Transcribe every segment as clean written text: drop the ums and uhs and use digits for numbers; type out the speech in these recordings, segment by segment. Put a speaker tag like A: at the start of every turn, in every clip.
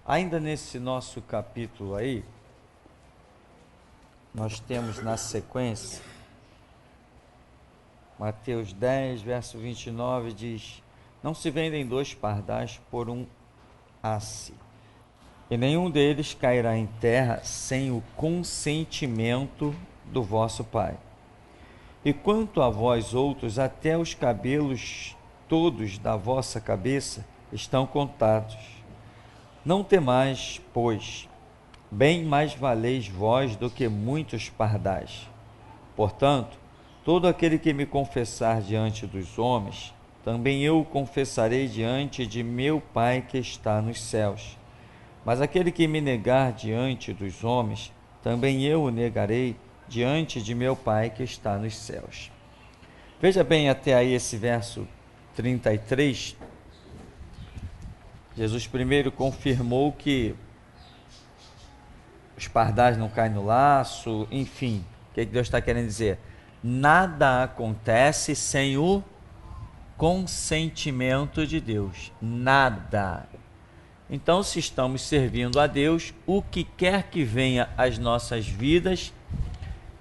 A: Ainda nesse nosso capítulo aí, nós temos na sequência, Mateus 10, verso 29 diz: não se vendem 2 pardais por um asse, e nenhum deles cairá em terra sem o consentimento do vosso Pai. E quanto a vós outros, até os cabelos todos da vossa cabeça estão contados. Não temais, pois, bem mais valeis vós do que muitos pardais. Portanto, todo aquele que me confessar diante dos homens, também eu o confessarei diante de meu Pai que está nos céus. Mas aquele que me negar diante dos homens, também eu o negarei diante de meu Pai que está nos céus. Veja bem até aí esse verso 33. Jesus primeiro confirmou que os pardais não caem no laço, enfim. O que Deus está querendo dizer? Nada acontece sem o consentimento de Deus. Nada. Então, se estamos servindo a Deus, o que quer que venha às nossas vidas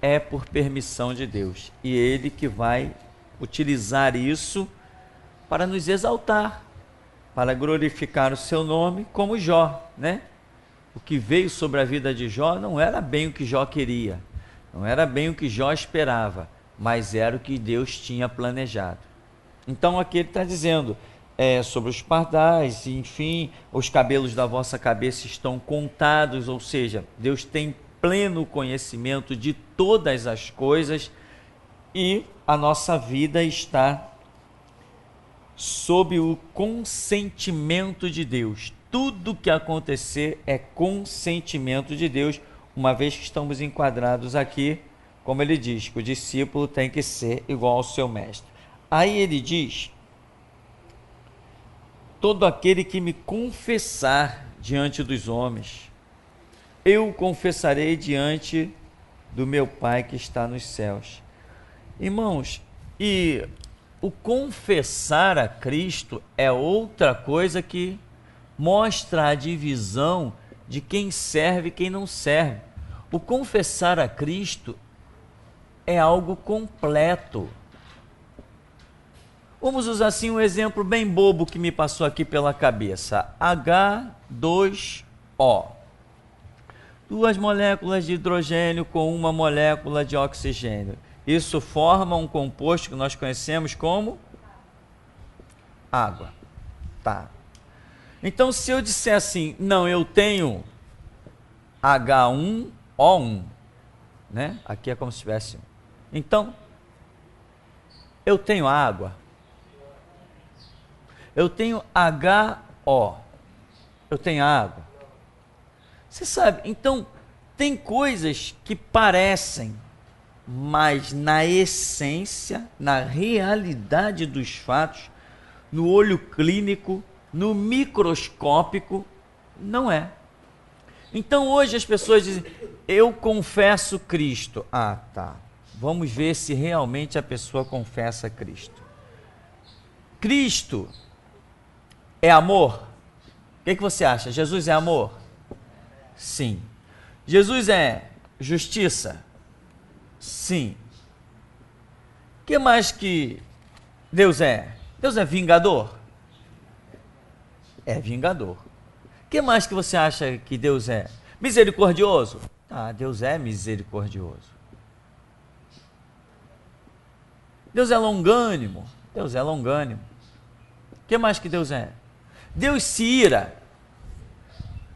A: é por permissão de Deus. E Ele que vai utilizar isso para nos exaltar, para glorificar o seu nome, como Jó, né? O que veio sobre a vida de Jó não era bem o que Jó queria, não era bem o que Jó esperava, mas era o que Deus tinha planejado. Então aqui ele está dizendo sobre os pardais, enfim, os cabelos da vossa cabeça estão contados, ou seja, Deus tem pleno conhecimento de todas as coisas e a nossa vida está sob o consentimento de Deus. Tudo que acontecer é consentimento de Deus, uma vez que estamos enquadrados aqui, como ele diz, que o discípulo tem que ser igual ao seu mestre. Aí ele diz: todo aquele que me confessar diante dos homens, eu o confessarei diante do meu Pai que está nos céus. Irmãos, e o confessar a Cristo é outra coisa que mostra a divisão de quem serve e quem não serve. O confessar a Cristo é algo completo. Vamos usar assim um exemplo bem bobo que me passou aqui pela cabeça. H2O. 2 moléculas de hidrogênio com uma molécula de oxigênio. Isso forma um composto que nós conhecemos como água. Tá. Então, se eu disser assim, não, eu tenho H1O1, né? Aqui é como se tivesse. Então, eu tenho água. Eu tenho HO. Eu tenho água. Você sabe, então, tem coisas que parecem, mas na essência, na realidade dos fatos, no olho clínico, no microscópico, não é. Então hoje as pessoas dizem, eu confesso Cristo. Ah, tá. Vamos ver se realmente a pessoa confessa Cristo. Cristo é amor? O que você acha? Jesus é amor? Sim. Jesus é justiça? Sim. O que mais que Deus é? Deus é vingador? É vingador. O que mais que você acha que Deus é? Misericordioso? Ah, Deus é misericordioso. Deus é longânimo? Deus é longânimo. O que mais que Deus é? Deus se ira?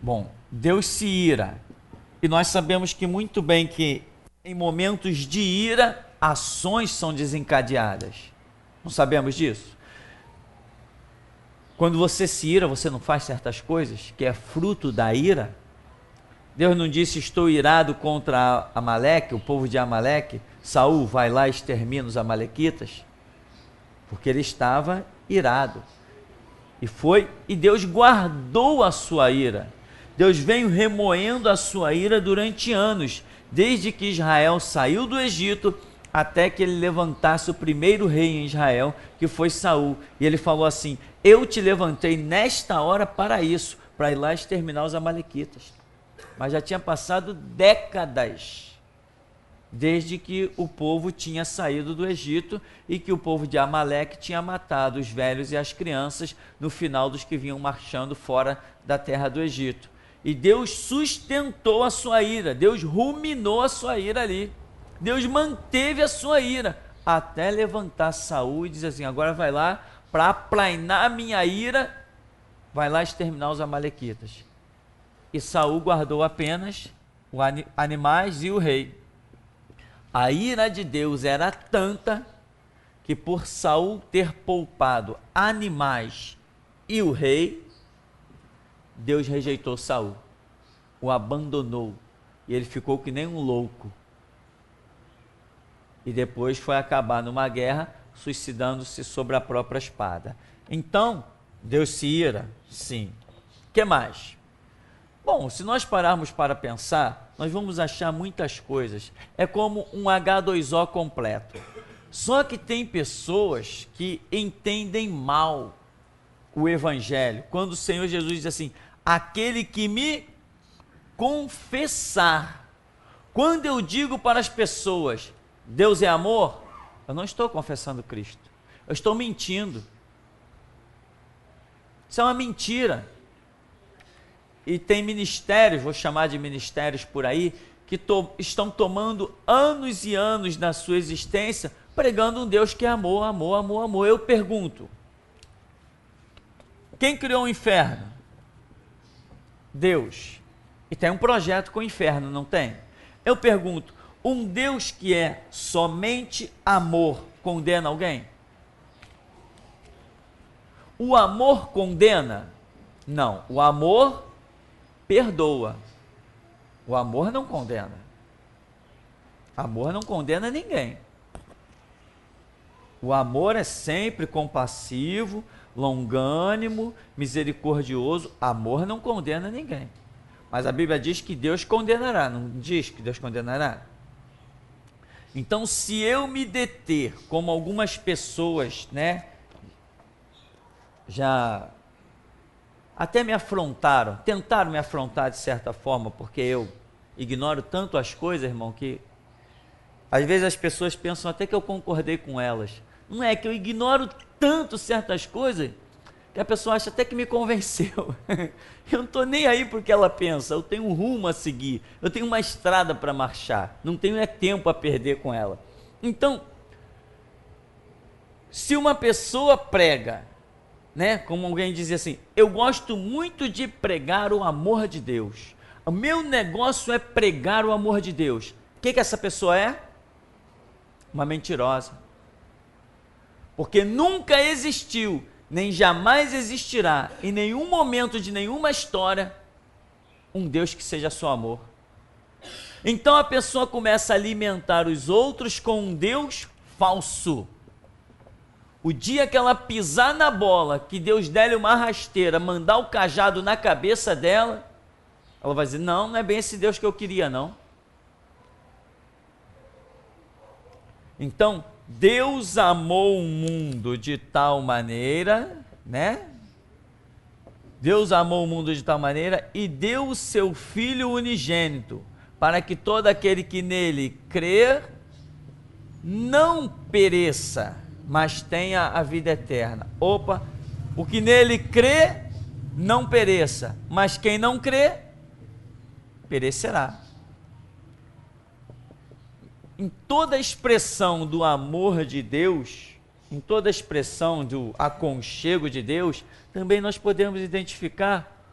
A: Bom, Deus se ira. E nós sabemos que muito bem que em momentos de ira, ações são desencadeadas. Não sabemos disso? Quando você se ira, você não faz certas coisas, que é fruto da ira. Deus não disse, estou irado contra Amaleque, o povo de Amaleque. Saul vai lá e extermina os amalequitas. Porque ele estava irado. E Deus guardou a sua ira. Deus veio remoendo a sua ira durante anos, desde que Israel saiu do Egito até que ele levantasse o primeiro rei em Israel, que foi Saul. E ele falou assim, eu te levantei nesta hora para isso, para ir lá exterminar os amalequitas. Mas já tinha passado décadas desde que o povo tinha saído do Egito e que o povo de Amaleque tinha matado os velhos e as crianças no final dos que vinham marchando fora da terra do Egito. E Deus sustentou a sua ira, Deus ruminou a sua ira ali, Deus manteve a sua ira, até levantar Saul e dizer assim, agora vai lá, para aplainar a minha ira, vai lá exterminar os amalequitas. E Saul guardou apenas os animais e o rei. A ira de Deus era tanta que por Saul ter poupado animais e o rei, Deus rejeitou Saul, o abandonou, e ele ficou que nem um louco. E depois foi acabar numa guerra, suicidando-se sobre a própria espada. Então, Deus se ira? Sim. O que mais? Bom, se nós pararmos para pensar, nós vamos achar muitas coisas. É como um H2O completo. Só que tem pessoas que entendem mal o Evangelho. Quando o Senhor Jesus diz assim, aquele que me confessar. Quando eu digo para as pessoas, Deus é amor, eu não estou confessando Cristo. Eu estou mentindo. Isso é uma mentira. E tem ministérios, vou chamar de ministérios por aí, que estão tomando anos e anos na sua existência, pregando um Deus que é amor, amor, amor, amor. Eu pergunto, quem criou o inferno? Deus. E tem um projeto com o inferno, não tem? Eu pergunto, um Deus que é somente amor, condena alguém? O amor condena? Não, o amor perdoa. O amor não condena. Amor não condena ninguém. O amor é sempre compassivo, longânimo, misericordioso. Amor não condena ninguém. Mas a Bíblia diz que Deus condenará, não diz que Deus condenará? Então, se eu me deter, como algumas pessoas, né, já até me afrontaram, tentaram me afrontar de certa forma, porque eu ignoro tanto as coisas, irmão, que às vezes as pessoas pensam até que eu concordei com elas. Não é que eu ignoro tanto certas coisas, que a pessoa acha até que me convenceu. Eu não estou nem aí porque ela pensa, eu tenho um rumo a seguir, eu tenho uma estrada para marchar, não tenho tempo a perder com ela. Então, se uma pessoa prega, né, como alguém dizia assim, eu gosto muito de pregar o amor de Deus, o meu negócio é pregar o amor de Deus, o que essa pessoa é? Uma mentirosa, porque nunca existiu, nem jamais existirá, em nenhum momento de nenhuma história, um Deus que seja só amor. Então a pessoa começa a alimentar os outros com um Deus falso. O dia que ela pisar na bola, que Deus der-lhe uma rasteira, mandar o cajado na cabeça dela, ela vai dizer, não, não é bem esse Deus que eu queria, não. Então, Deus amou o mundo de tal maneira, né? Deus amou o mundo de tal maneira e deu o seu Filho unigênito, para que todo aquele que nele crer não pereça, mas tenha a vida eterna. Opa, o que nele crê não pereça, mas quem não crê, perecerá. Em toda a expressão do amor de Deus, em toda a expressão do aconchego de Deus, também nós podemos identificar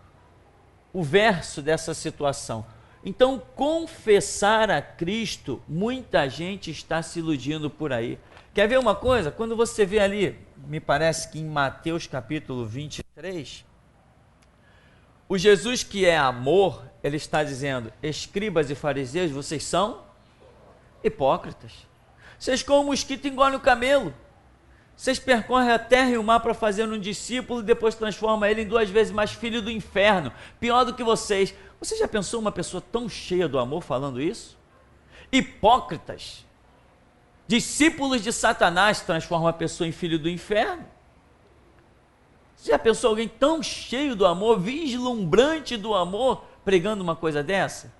A: o verso dessa situação. Então, confessar a Cristo, muita gente está se iludindo por aí. Quer ver uma coisa? Quando você vê ali, me parece que em Mateus capítulo 23, o Jesus que é amor, ele está dizendo, escribas e fariseus, vocês são hipócritas. Vocês como o mosquito engolem o camelo. Vocês percorrem a terra e o mar para fazer um discípulo e depois transforma ele em 2 vezes mais filho do inferno. Pior do que vocês. Você já pensou uma pessoa tão cheia do amor falando isso? Hipócritas. Discípulos de Satanás transformam a pessoa em filho do inferno. Você já pensou alguém tão cheio do amor, vislumbrante do amor, pregando uma coisa dessa?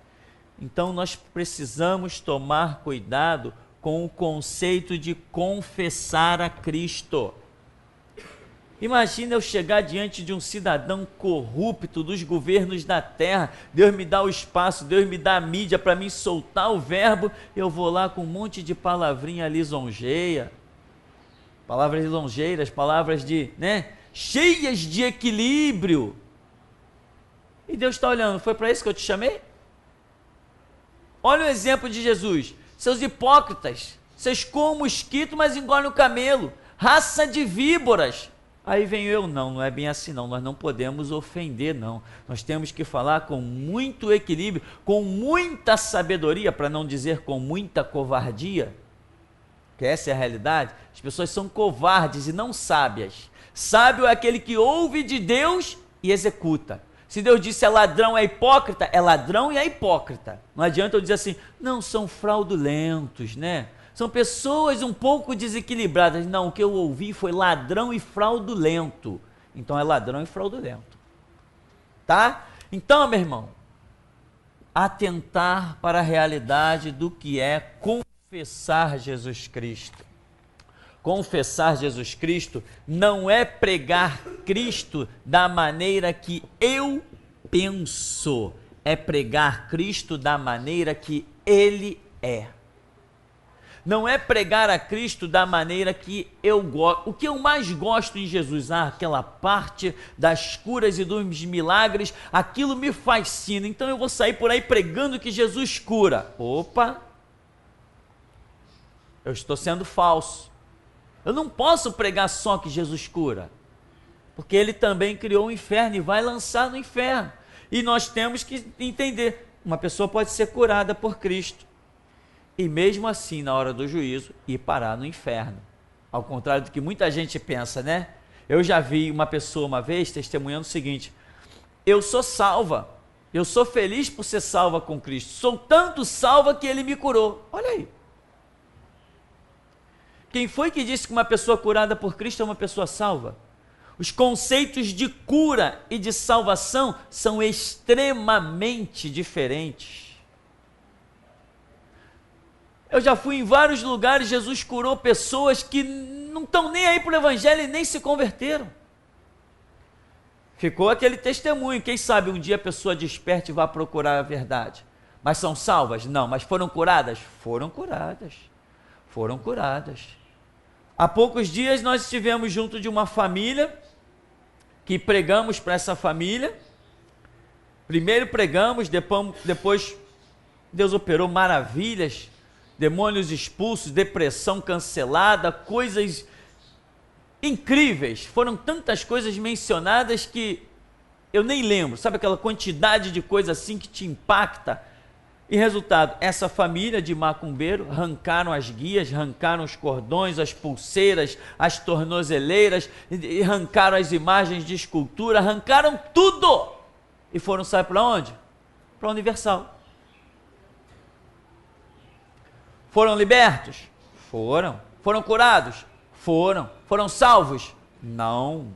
A: Então nós precisamos tomar cuidado com o conceito de confessar a Cristo. Imagina eu chegar diante de um cidadão corrupto dos governos da terra, Deus me dá o espaço, Deus me dá a mídia para mim soltar o verbo, eu vou lá com um monte de palavrinha lisonjeia, palavras lisonjeiras, palavras de, cheias de equilíbrio. E Deus está olhando, foi para isso que eu te chamei? Olha o exemplo de Jesus, seus hipócritas, vocês comem mosquito, mas engolem o camelo, raça de víboras. Aí venho eu, não é bem assim não, nós não podemos ofender não, nós temos que falar com muito equilíbrio, com muita sabedoria, para não dizer com muita covardia, que essa é a realidade. As pessoas são covardes e não sábias. Sábio é aquele que ouve de Deus e executa. Se Deus disse é ladrão, é hipócrita, é ladrão e é hipócrita. Não adianta eu dizer assim, não, são fraudulentos, São pessoas um pouco desequilibradas. Não, o que eu ouvi foi ladrão e fraudulento. Então é ladrão e fraudulento. Tá? Então, meu irmão, atentar para a realidade do que é confessar Jesus Cristo. Confessar Jesus Cristo não é pregar Cristo da maneira que eu penso. É pregar Cristo da maneira que Ele é. Não é pregar a Cristo da maneira que eu gosto. O que eu mais gosto em Jesus, aquela parte das curas e dos milagres, aquilo me fascina. Então eu vou sair por aí pregando que Jesus cura. Opa! Eu estou sendo falso. Eu não posso pregar só que Jesus cura, porque Ele também criou o inferno e vai lançar no inferno. E nós temos que entender, uma pessoa pode ser curada por Cristo, e mesmo assim, na hora do juízo, ir parar no inferno. Ao contrário do que muita gente pensa, Eu já vi uma pessoa uma vez testemunhando o seguinte, eu sou salva, eu sou feliz por ser salva com Cristo, sou tanto salva que Ele me curou. Olha aí. Quem foi que disse que uma pessoa curada por Cristo é uma pessoa salva? Os conceitos de cura e de salvação são extremamente diferentes. Eu já fui em vários lugares, Jesus curou pessoas que não estão nem aí para o Evangelho e nem se converteram. Ficou aquele testemunho, quem sabe um dia a pessoa desperte e vá procurar a verdade. Mas são salvas? Não. Mas foram curadas? Foram curadas. Foram curadas. Há poucos dias nós estivemos junto de uma família, que pregamos para essa família. Primeiro pregamos, depois Deus operou maravilhas, demônios expulsos, depressão cancelada, coisas incríveis. Foram tantas coisas mencionadas que eu nem lembro, sabe aquela quantidade de coisa assim que te impacta? E resultado, essa família de macumbeiro arrancaram as guias, arrancaram os cordões, as pulseiras, as tornozeleiras, e arrancaram as imagens de escultura, arrancaram tudo! E foram, sabe para onde? Para a Universal. Foram libertos? Foram. Foram curados? Foram. Foram salvos? Não.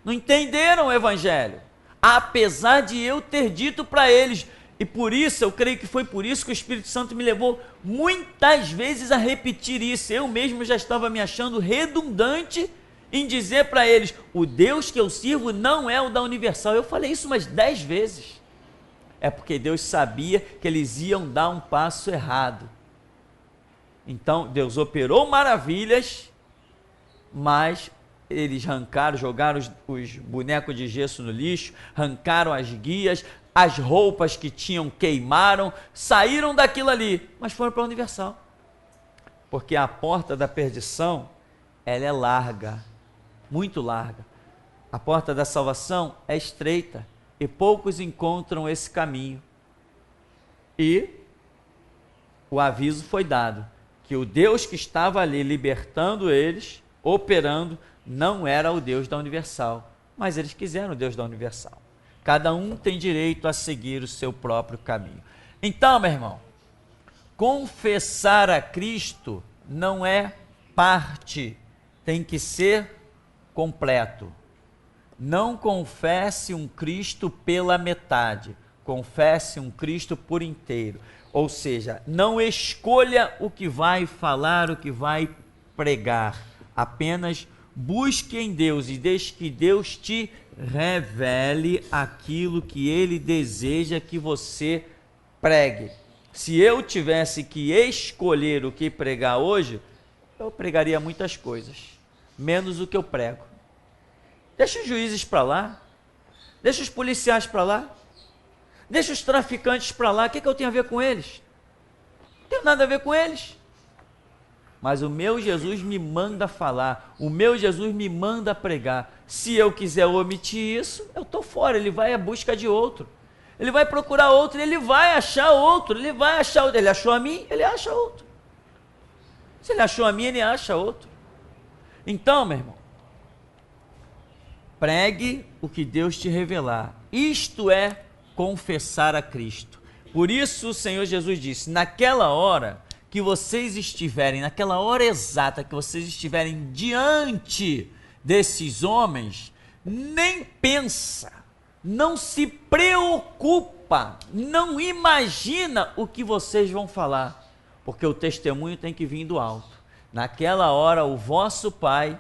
A: Não entenderam o Evangelho. Apesar de eu ter dito para eles, e por isso, eu creio que foi por isso que o Espírito Santo me levou muitas vezes a repetir isso. Eu mesmo já estava me achando redundante em dizer para eles, o Deus que eu sirvo não é o da Universal. Eu falei isso umas 10 vezes. É porque Deus sabia que eles iam dar um passo errado. Então, Deus operou maravilhas, mas eles arrancaram, jogaram os bonecos de gesso no lixo, arrancaram as guias, as roupas que tinham queimaram, saíram daquilo ali, mas foram para a Universal. Porque a porta da perdição, ela é larga, muito larga. A porta da salvação é estreita, e poucos encontram esse caminho. E o aviso foi dado, que o Deus que estava ali libertando eles, operando, não era o Deus da Universal, mas eles quiseram o Deus da Universal. Cada um tem direito a seguir o seu próprio caminho. Então, meu irmão, confessar a Cristo não é parte, tem que ser completo. Não confesse um Cristo pela metade, confesse um Cristo por inteiro. Ou seja, não escolha o que vai falar, o que vai pregar. Apenas busque em Deus e deixe que Deus te revele aquilo que Ele deseja que você pregue. Se eu tivesse que escolher o que pregar hoje, eu pregaria muitas coisas, menos o que eu prego. Deixa os juízes para lá, deixa os policiais para lá, deixa os traficantes para lá. O que eu tenho a ver com eles? Não tenho nada a ver com eles. Mas o meu Jesus me manda falar, o meu Jesus me manda pregar. Se eu quiser omitir isso, eu estou fora. Ele vai à busca de outro, ele vai procurar outro, ele vai achar outro, ele vai achar outro. Ele achou a mim, ele acha outro. Se ele achou a mim, ele acha outro. Então, meu irmão, pregue o que Deus te revelar. Isto é confessar a Cristo. Por isso o Senhor Jesus disse, naquela hora que vocês estiverem, naquela hora exata que vocês estiverem diante desses homens, nem pensa, não se preocupa, não imagina o que vocês vão falar, porque o testemunho tem que vir do alto. Naquela hora o vosso Pai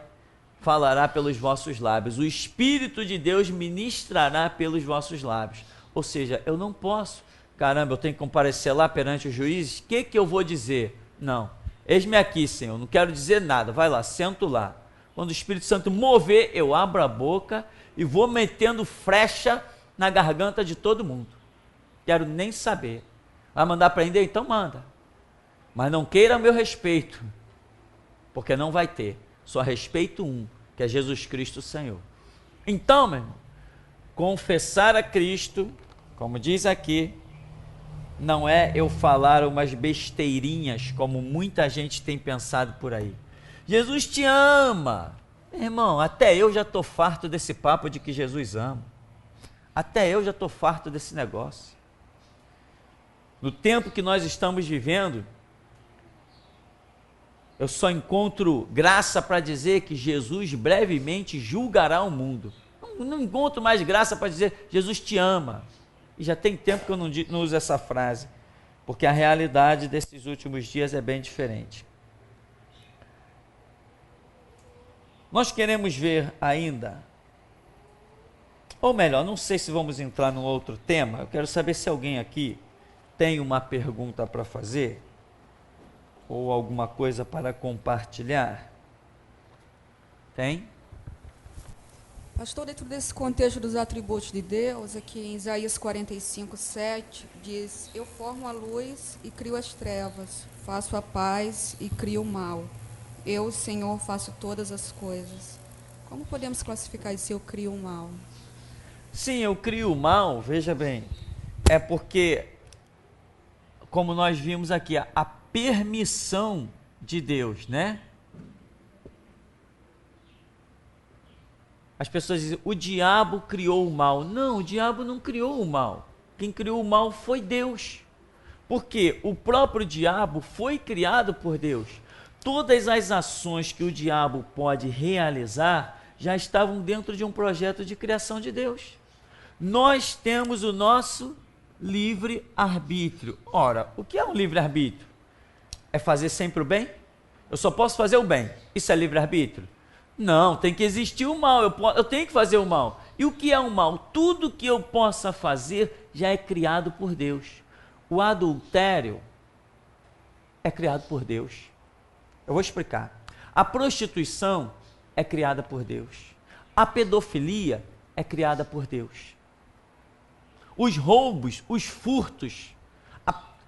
A: falará pelos vossos lábios, o Espírito de Deus ministrará pelos vossos lábios. Ou seja, eu não posso, caramba, eu tenho que comparecer lá perante os juízes, o que eu vou dizer? Não, eis-me aqui, Senhor, não quero dizer nada, vai lá, sento lá. Quando o Espírito Santo mover, eu abro a boca e vou metendo frecha na garganta de todo mundo. Quero nem saber. Vai mandar prender? Então manda. Mas não queira meu respeito, porque não vai ter. Só respeito um, que é Jesus Cristo Senhor. Então, meu irmão, confessar a Cristo, como diz aqui, não é eu falar umas besteirinhas, como muita gente tem pensado por aí. Jesus te ama. Irmão, até eu já estou farto desse papo de que Jesus ama. Até eu já estou farto desse negócio. No tempo que nós estamos vivendo, eu só encontro graça para dizer que Jesus brevemente julgará o mundo. Não encontro mais graça para dizer Jesus te ama. E já tem tempo que eu não uso essa frase, porque a realidade desses últimos dias é bem diferente. Nós queremos ver ainda, ou melhor, não sei se vamos entrar num outro tema, eu quero saber se alguém aqui tem uma pergunta para fazer, ou alguma coisa para compartilhar. Tem?
B: Pastor, dentro desse contexto dos atributos de Deus, aqui em Isaías 45:7, diz: eu formo a luz e crio as trevas, faço a paz e crio o mal. Eu, Senhor, faço todas as coisas. Como podemos classificar esse eu crio o mal?
A: Sim, eu crio o mal, veja bem, é porque, como nós vimos aqui, a permissão de Deus, né? As pessoas dizem, o diabo criou o mal. Não, o diabo não criou o mal. Quem criou o mal foi Deus. Porque o próprio diabo foi criado por Deus. Todas as ações que o diabo pode realizar já estavam dentro de um projeto de criação de Deus. Nós temos o nosso livre-arbítrio. Ora, o que é um livre-arbítrio? É fazer sempre o bem? Eu só posso fazer o bem. Isso é livre-arbítrio? Não, tem que existir o mal, eu tenho que fazer o mal. E o que é o mal? Tudo que eu possa fazer já é criado por Deus. O adultério é criado por Deus. Eu vou explicar. A prostituição é criada por Deus. A pedofilia é criada por Deus. Os roubos, os furtos,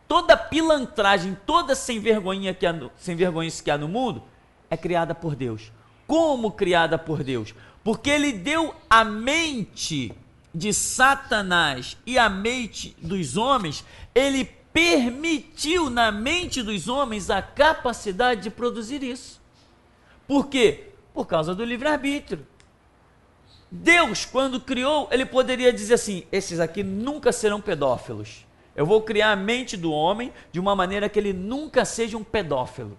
A: toda pilantragem, toda sem vergonhice que há no mundo, é criada por Deus. Como criada por Deus? Porque Ele deu a mente de Satanás e a mente dos homens, Ele permitiu na mente dos homens a capacidade de produzir isso. Por quê? Por causa do livre-arbítrio. Deus, quando criou, Ele poderia dizer assim, esses aqui nunca serão pedófilos. Eu vou criar a mente do homem de uma maneira que ele nunca seja um pedófilo.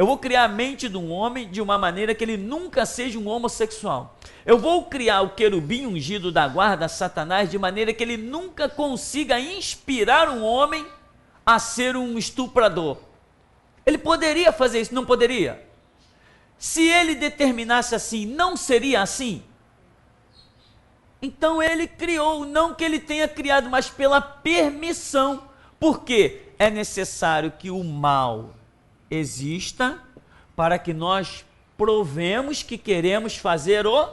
A: Eu vou criar a mente de um homem de uma maneira que ele nunca seja um homossexual. Eu vou criar o querubim ungido da guarda, Satanás, de maneira que ele nunca consiga inspirar um homem a ser um estuprador. Ele poderia fazer isso, não poderia? Se ele determinasse assim, não seria assim? Então ele criou, não que ele tenha criado, mas pela permissão. Porque é necessário que o mal exista para que nós provemos que queremos fazer o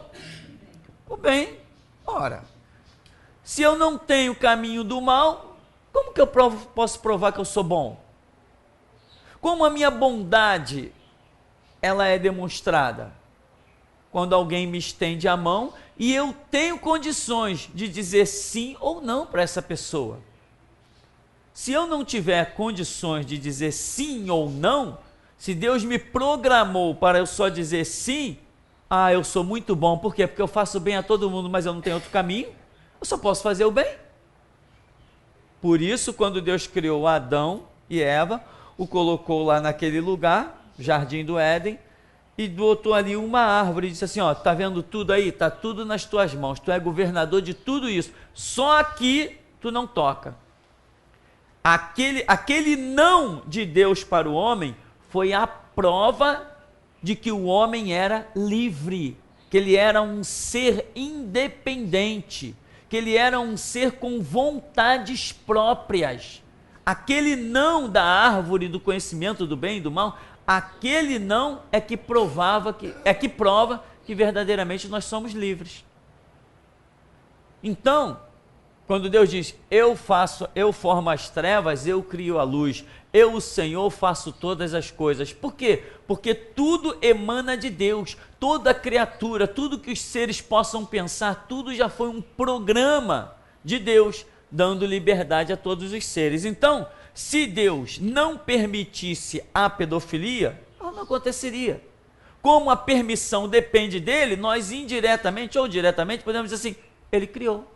A: bem. Ora, se eu não tenho o caminho do mal, como que eu posso provar que eu sou bom? Como a minha bondade ela é demonstrada? Quando alguém me estende a mão e eu tenho condições de dizer sim ou não para essa pessoa. Se eu não tiver condições de dizer sim ou não, se Deus me programou para eu só dizer sim, eu sou muito bom. Por quê? Porque eu faço bem a todo mundo, mas eu não tenho outro caminho. Eu só posso fazer o bem. Por isso, quando Deus criou Adão e Eva, o colocou lá naquele lugar, Jardim do Éden, e botou ali uma árvore e disse assim, tá vendo tudo aí? Tá tudo nas tuas mãos, tu é governador de tudo isso, só aqui tu não toca. Aquele não de Deus para o homem foi a prova de que o homem era livre, que ele era um ser independente, que ele era um ser com vontades próprias. Aquele não da árvore do conhecimento do bem e do mal, aquele não é que prova que verdadeiramente nós somos livres. Então, quando Deus diz, eu formo as trevas, eu crio a luz, eu, o Senhor, faço todas as coisas. Por quê? Porque tudo emana de Deus, toda criatura, tudo que os seres possam pensar, tudo já foi um programa de Deus, dando liberdade a todos os seres. Então, se Deus não permitisse a pedofilia, ela não aconteceria. Como a permissão depende dele, nós indiretamente ou diretamente podemos dizer assim, ele criou.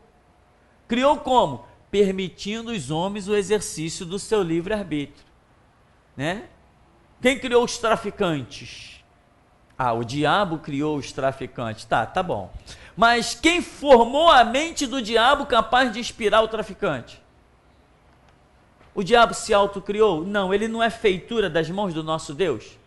A: Criou como? Permitindo os homens o exercício do seu livre-arbítrio. Né? Quem criou os traficantes? O diabo criou os traficantes. Tá bom. Mas quem formou a mente do diabo capaz de inspirar o traficante? O diabo se autocriou? Não, ele não é feitura das mãos do nosso Deus.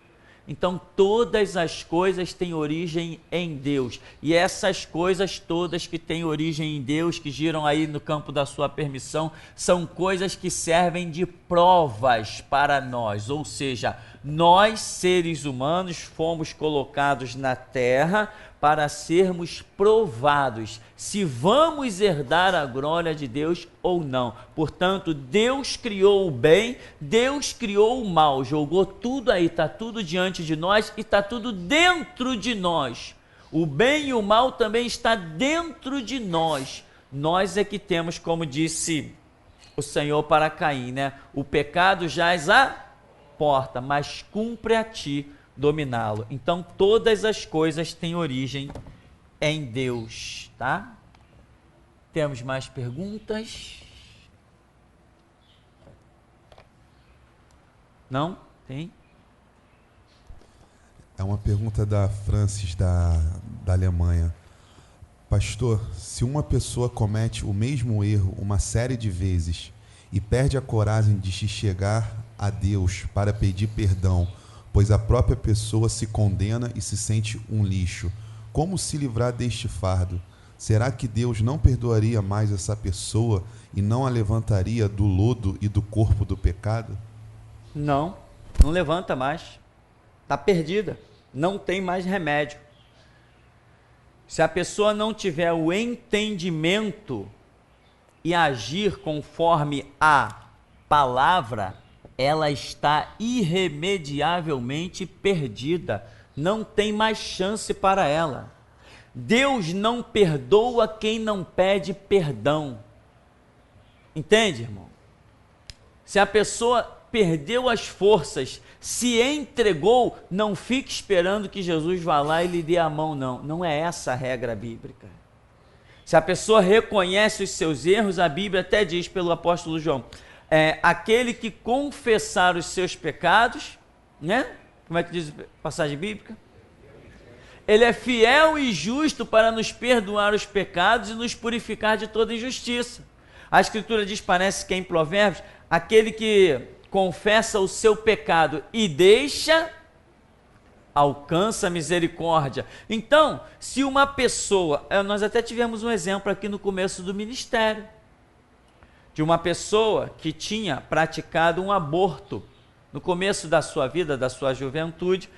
A: Então todas as coisas têm origem em Deus, e essas coisas todas que têm origem em Deus, que giram aí no campo da sua permissão, são coisas que servem de provas para nós, ou seja, nós seres humanos fomos colocados na terra para sermos provados se vamos herdar a glória de Deus ou não. Portanto, Deus criou o bem, Deus criou o mal, jogou tudo aí, está tudo diante de nós e está tudo dentro de nós. O bem e o mal também está dentro de nós. Nós é que temos, como disse o Senhor para Caim, né? O pecado jaz à porta, mas cumpre a ti dominá-lo. Então todas as coisas têm origem em Deus, tá? Temos mais perguntas? Não? Tem?
C: É uma pergunta da Francis, da Alemanha. Pastor, se uma pessoa comete o mesmo erro uma série de vezes e perde a coragem de se chegar a Deus para pedir perdão, pois a própria pessoa se condena e se sente um lixo, como se livrar deste fardo? Será que Deus não perdoaria mais essa pessoa e não a levantaria do lodo e do corpo do pecado?
A: Não levanta mais. Está perdida. Não tem mais remédio. Se a pessoa não tiver o entendimento e agir conforme a palavra, ela está irremediavelmente perdida. Não tem mais chance para ela. Deus não perdoa quem não pede perdão. Entende, irmão? Se a pessoa perdeu as forças, se entregou, não fique esperando que Jesus vá lá e lhe dê a mão, não. Não é essa a regra bíblica. Se a pessoa reconhece os seus erros, a Bíblia até diz pelo apóstolo João, aquele que confessar os seus pecados, né, Como é que diz a passagem bíblica? Ele é fiel e justo para nos perdoar os pecados e nos purificar de toda injustiça. A Escritura diz, parece que é em Provérbios, aquele que confessa o seu pecado e deixa, alcança misericórdia. Então, se uma pessoa, nós até tivemos um exemplo aqui no começo do ministério, de uma pessoa que tinha praticado um aborto, no começo da sua vida, da sua juventude,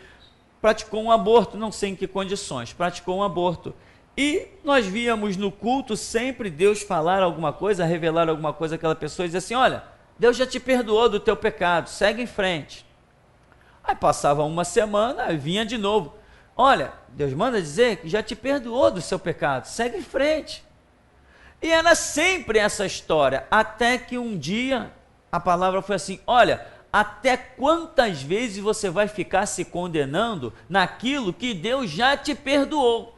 A: praticou um aborto, não sei em que condições, praticou um aborto. E nós víamos no culto sempre Deus falar alguma coisa, revelar alguma coisa àquela pessoa e dizer assim, olha, Deus já te perdoou do teu pecado, segue em frente. Aí passava uma semana, vinha de novo, olha, Deus manda dizer que já te perdoou do seu pecado, segue em frente. E era sempre essa história, até que um dia a palavra foi assim, olha, até quantas vezes você vai ficar se condenando naquilo que Deus já te perdoou?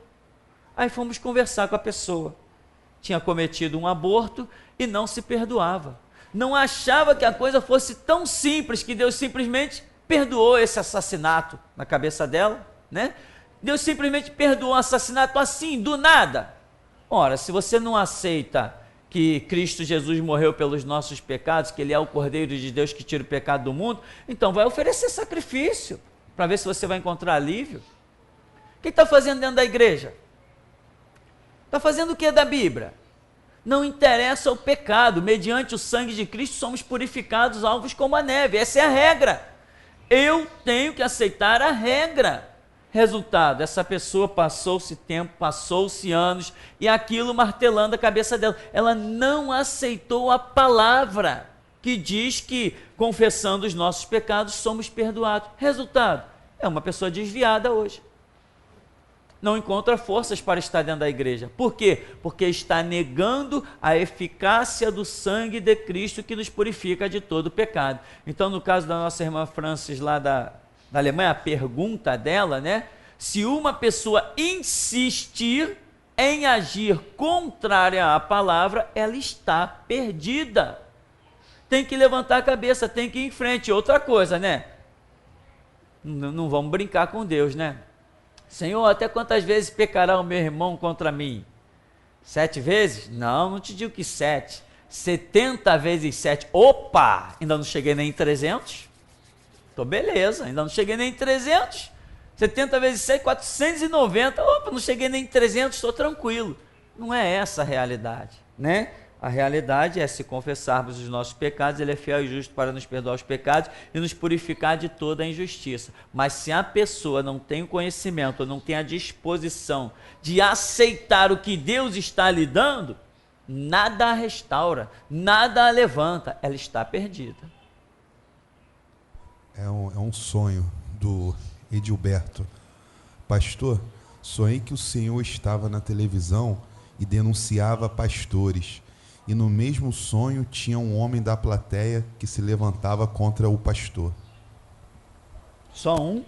A: Aí fomos conversar com a pessoa. Tinha cometido um aborto e não se perdoava. Não achava que a coisa fosse tão simples, que Deus simplesmente perdoou esse assassinato na cabeça dela, né? Deus simplesmente perdoou o assassinato assim, do nada. Ora, se você não aceita que Cristo Jesus morreu pelos nossos pecados, que Ele é o Cordeiro de Deus que tira o pecado do mundo, então vai oferecer sacrifício, para ver se você vai encontrar alívio. O que está fazendo dentro da igreja? Está fazendo o que da Bíblia? Não interessa o pecado, mediante o sangue de Cristo somos purificados, alvos como a neve, essa é a regra. Eu tenho que aceitar a regra. Resultado, essa pessoa passou-se tempo, passou-se anos, e aquilo martelando a cabeça dela. Ela não aceitou a palavra que diz que, confessando os nossos pecados, somos perdoados. Resultado, é uma pessoa desviada hoje. Não encontra forças para estar dentro da igreja. Por quê? Porque está negando a eficácia do sangue de Cristo que nos purifica de todo pecado. Então, no caso da nossa irmã Francis lá da Alemanha, a pergunta dela, né? Se uma pessoa insistir em agir contrária à palavra, ela está perdida. Tem que levantar a cabeça, tem que ir em frente. Outra coisa, né? Não vamos brincar com Deus, né? Senhor, até quantas vezes pecará o meu irmão contra mim? 7 vezes? Não te digo que 7. 70 vezes 7. Opa! Ainda não cheguei nem em 300. Tô beleza, ainda não cheguei nem em 300. 70 vezes 7, 490. Opa, não cheguei nem em 300, estou tranquilo. Não é essa a realidade, né? A realidade é, se confessarmos os nossos pecados, Ele é fiel e justo para nos perdoar os pecados e nos purificar de toda a injustiça. Mas se a pessoa não tem o conhecimento, não tem a disposição de aceitar o que Deus está lhe dando, nada a restaura, nada a levanta, ela está perdida.
C: É um sonho do Edilberto. Pastor, sonhei que o Senhor estava na televisão e denunciava pastores. E no mesmo sonho tinha um homem da plateia que se levantava contra o pastor.
A: Só um?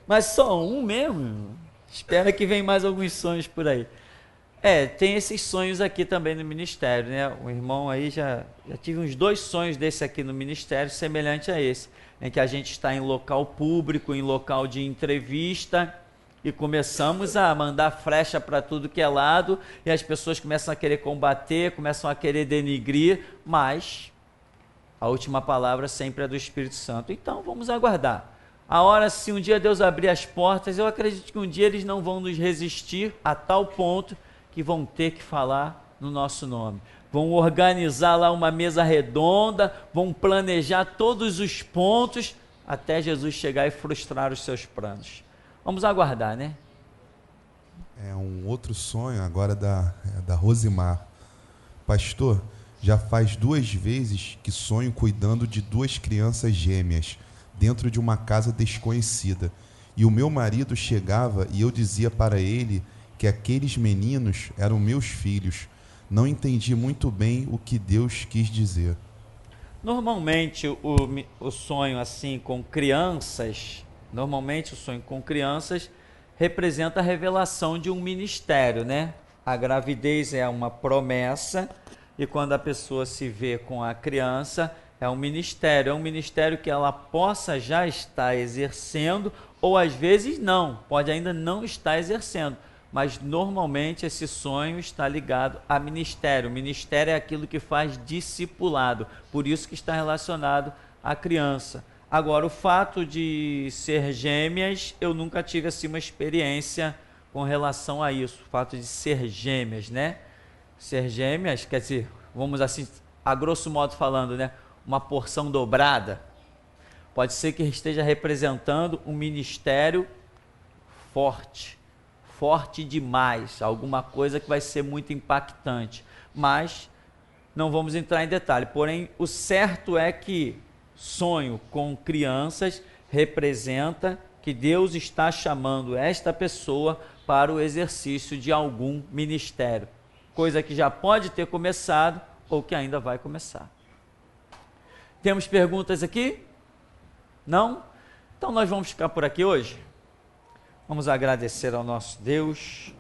A: Mas só um mesmo? Espera que vem mais alguns sonhos por aí. Tem esses sonhos aqui também no ministério, né? O irmão aí já tive uns 2 sonhos desse aqui no ministério, semelhante a esse, em que a gente está em local público, em local de entrevista, e começamos a mandar flecha para tudo que é lado, e as pessoas começam a querer combater, começam a querer denigrir, mas a última palavra sempre é do Espírito Santo. Então vamos aguardar. A hora, se um dia Deus abrir as portas, eu acredito que um dia eles não vão nos resistir a tal ponto que vão ter que falar no nosso nome. Vão organizar lá uma mesa redonda, vão planejar todos os pontos até Jesus chegar e frustrar os seus planos. Vamos aguardar, né?
C: É um outro sonho agora da Rosimar. Pastor, já faz 2 vezes que sonho cuidando de 2 crianças gêmeas dentro de uma casa desconhecida. E o meu marido chegava e eu dizia para ele que aqueles meninos eram meus filhos. Não entendi muito bem o que Deus quis dizer.
A: Normalmente o sonho assim com crianças, representa a revelação de um ministério, né? A gravidez é uma promessa, e quando a pessoa se vê com a criança, é um ministério que ela possa já estar exercendo, ou às vezes não, pode ainda não estar exercendo, mas normalmente esse sonho está ligado a ministério. O ministério é aquilo que faz discipulado, por isso que está relacionado à criança. Agora, o fato de ser gêmeas, eu nunca tive assim uma experiência com relação a isso, o fato de ser gêmeas, né? Ser gêmeas, quer dizer, vamos assim, a grosso modo falando, né? Uma porção dobrada, pode ser que esteja representando um ministério forte, forte demais, alguma coisa que vai ser muito impactante, mas não vamos entrar em detalhe. Porém, o certo é que sonho com crianças representa que Deus está chamando esta pessoa para o exercício de algum ministério, coisa que já pode ter começado ou que ainda vai começar. Temos perguntas aqui? Não? Então nós vamos ficar por aqui hoje. Vamos agradecer ao nosso Deus.